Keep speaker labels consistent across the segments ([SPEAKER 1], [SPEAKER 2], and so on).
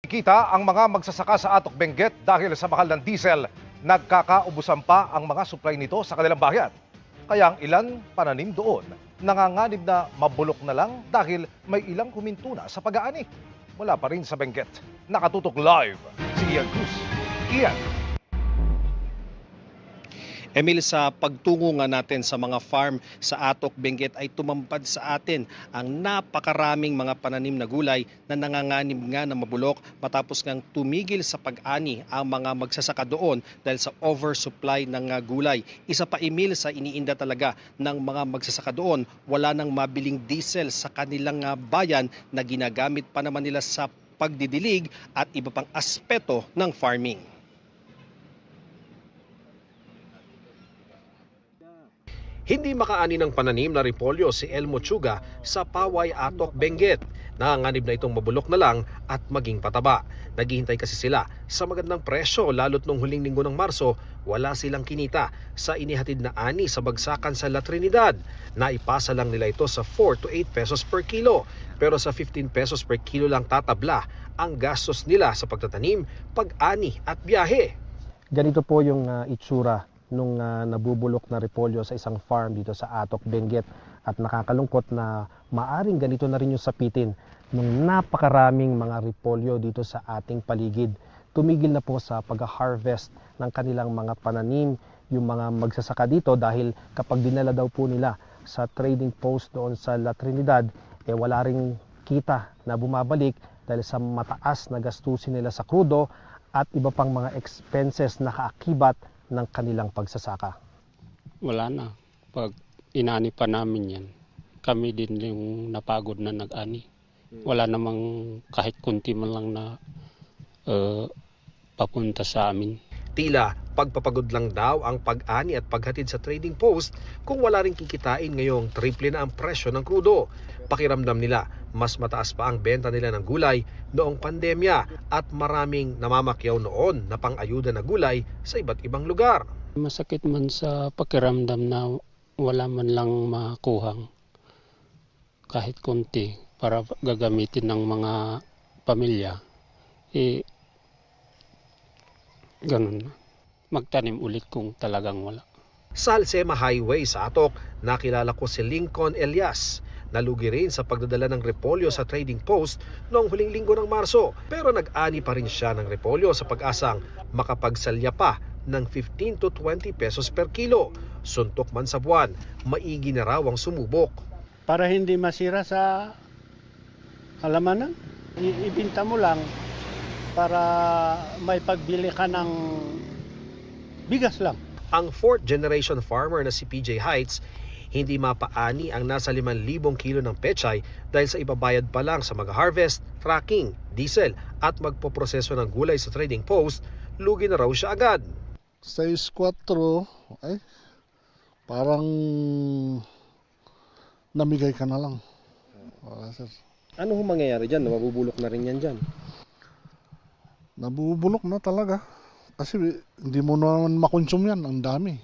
[SPEAKER 1] Kita ang mga magsasaka sa Atok Benguet dahil sa mahal ng diesel, nagkakaubusan pa ang mga supply nito sa kanilang bayan. Kaya ang ilan pananim doon, nanganganib na mabulok na lang dahil may ilang huminto na sa pag-aani. Wala pa rin sa Benguet. Nakatutok live si Ian Cruz. Ian.
[SPEAKER 2] Emil, sa pagtungo nga natin sa mga farm sa Atok, Benguet ay tumampad sa atin ang napakaraming mga pananim na gulay na nanganganib nga na mabulok matapos ngang tumigil sa pag-ani ang mga magsasaka doon dahil sa oversupply ng gulay. Isa pa, Emil, sa iniinda talaga ng mga magsasaka doon, wala nang mabiling diesel sa kanilang bayan na ginagamit pa naman nila sa pagdidilig at iba pang aspeto ng farming. Hindi makaani ng pananim na repolyo si Elmo Chuga sa Paway, Atok, Benguet. Nanganganib na itong mabulok na lang at maging pataba. Naghihintay kasi sila sa magandang presyo lalo't nung huling linggo ng Marso, wala silang kinita sa inihatid na ani sa bagsakan sa La Trinidad. Naipasa lang nila ito sa 4 to 8 pesos per kilo. Pero sa 15 pesos per kilo lang tatabla ang gastos nila sa pagtatanim, pag-ani at biyahe.
[SPEAKER 3] Ganito po yung itsura nung nabubulok na repolyo sa isang farm dito sa Atok, Benguet. At nakakalungkot na maaring ganito na rin yung sapitin nung napakaraming mga repolyo dito sa ating paligid. Tumigil na po sa pag-harvest ng kanilang mga pananim yung mga magsasaka dito dahil kapag dinala daw po nila sa trading post doon sa La Trinidad, wala ring kita na bumabalik dahil sa mataas na gastusin nila sa krudo at iba pang mga expenses na kaakibat ng kanilang pagsasaka.
[SPEAKER 4] Wala na. Pag inani pa namin yan, kami din yung napagod na nag-ani. Wala namang kahit kunti man lang na papunta sa amin.
[SPEAKER 2] Tila pagpapagod lang daw ang pag-ani at paghatid sa trading post kung wala ring kikitain ngayong triple na ang presyo ng krudo. Pakiramdam nila, mas mataas pa ang benta nila ng gulay noong pandemya at maraming namamakyaw noon na pang-ayuda na gulay sa iba't ibang lugar.
[SPEAKER 4] Masakit man sa pakiramdam na wala man lang makuhang kahit kunti para gagamitin ng mga pamilya. Ganun na. Magtanim ulit kung talagang wala.
[SPEAKER 2] Sa Alcema Highway sa Atok, nakilala ko si Lincoln Elias. Nalugi rin sa pagdadala ng repolyo sa trading post noong huling linggo ng Marso. Pero nag-ani pa rin siya ng repolyo sa pag-asang makapagsalya pa ng 15 to 20 pesos per kilo. Suntok man sa buwan, maigi na raw ang sumubok.
[SPEAKER 5] Para hindi masira sa halamanan, ibinta mo lang para may pagbili ka ng bigas lang.
[SPEAKER 2] Ang 4th generation farmer na si PJ Heights, hindi mapaani ang nasa 5,000 kilo ng pechay dahil sa ibabayad pa lang sa mag-harvest, tracking, diesel at magpoproseso ng gulay sa trading post, lugi na raw siya agad.
[SPEAKER 6] 6-4, parang namigay ka na lang. Wala, sir.
[SPEAKER 3] Ano hong mangyayari dyan? Mabubulok na rin yan dyan.
[SPEAKER 6] Nabubulok na talaga. Kasi hindi mo naman makonsume yan, ang dami.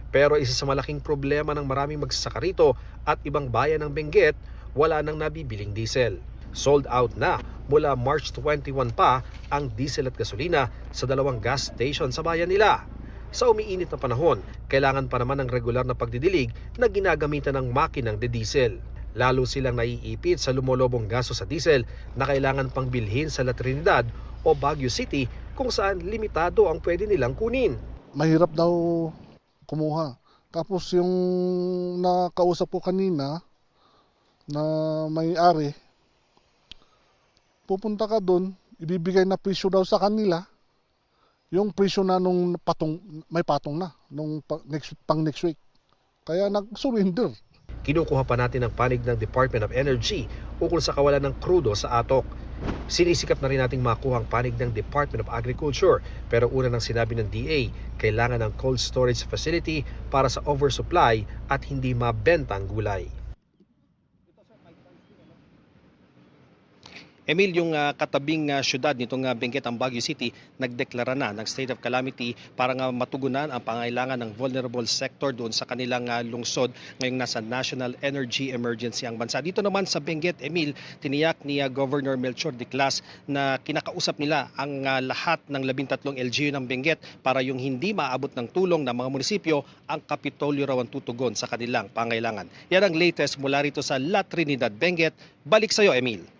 [SPEAKER 2] Pero isa sa malaking problema ng maraming magsasaka rito at ibang bayan ng Benguet, wala nang nabibiling diesel. Sold out na mula March 21 pa ang diesel at gasolina sa 2 gas station sa bayan nila. Sa umiinit na panahon, kailangan pa naman ng regular na pagdidilig na ginagamitan ng makinang de-diesel. Lalo silang naiipit sa lumolobong gasto sa diesel na kailangan pang bilhin sa La Trinidad o Baguio City kung saan limitado ang pwede nilang kunin.
[SPEAKER 6] Mahirap daw kumuha. Tapos yung nakausap ko kanina na may-ari, pupunta ka doon, ibibigay na presyo daw sa kanila, yung presyo na nung may patong na, nung next week. Kaya nag-surrender.
[SPEAKER 2] Kinukuha pa natin ang panig ng Department of Energy ukol sa kawalan ng krudo sa Atok. Sinisikap na rin nating makuha ang panig ng Department of Agriculture, pero una nang sinabi ng DA, kailangan ng cold storage facility para sa oversupply at hindi mabenta ang gulay. Emil, yung katabing syudad nitong Benguet, ang Baguio City, nagdeklara na ng state of calamity para nga matugunan ang pangailangan ng vulnerable sector doon sa kanilang lungsod. Ngayong nasa National Energy Emergency ang bansa. Dito naman sa Benguet, Emil, tiniyak ni Governor Melchor Diclas na kinakausap nila ang lahat ng 13 LGU ng Benguet para yung hindi maabot ng tulong ng mga munisipyo, ang Kapitolyo raw ang tutugon sa kanilang pangailangan. Yan ang latest mula rito sa La Trinidad, Benguet. Balik sa iyo, Emil.